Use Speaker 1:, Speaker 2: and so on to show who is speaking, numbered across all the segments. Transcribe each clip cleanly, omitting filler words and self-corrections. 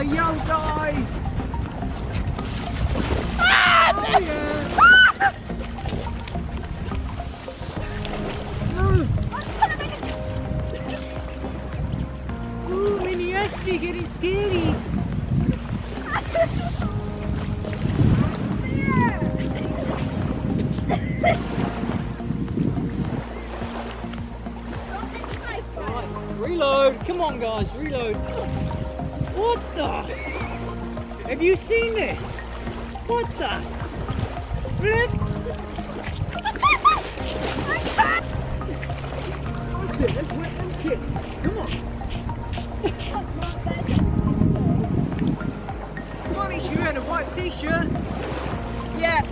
Speaker 1: yo guys! Oh yeah! Ooh, mini Aspie getting scary! Reload! Come on guys, reload! What the? Have you seen this? What the? Flip! That's it, let's wet them tits. Come on! Come on, he's wearing a white t-shirt. Yeah!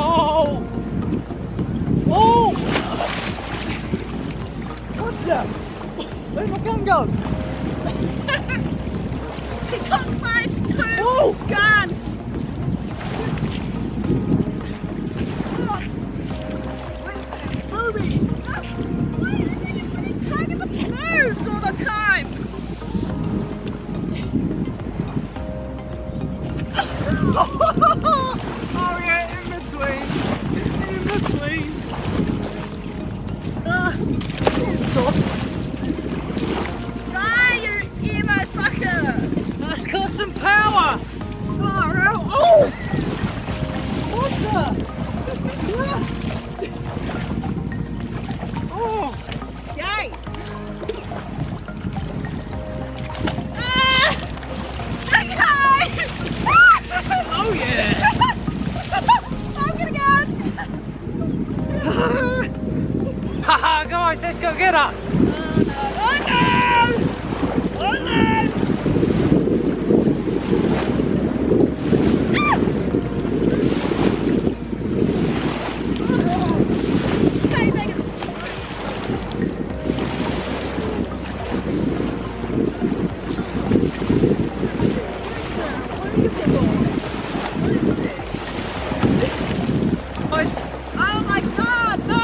Speaker 1: Oh! Oh! What the? Where'd my gun go?
Speaker 2: He's got spice too!
Speaker 1: Oh!
Speaker 2: Gun!
Speaker 1: Moving!
Speaker 2: Why is it you putting targets that moves all the time?
Speaker 1: Oh yeah, in between.
Speaker 2: Die, you emo fucker!
Speaker 1: That's got some power. Far out. Oh! What the? Oh!
Speaker 2: Yay! Ah! Okay!
Speaker 1: Oh yeah!
Speaker 2: I'm gonna go!
Speaker 1: Haha, guys, let's go get her.
Speaker 2: Oh no!
Speaker 1: Oh no!
Speaker 2: Okay, take it.
Speaker 1: Guys,
Speaker 2: Oh my god! No!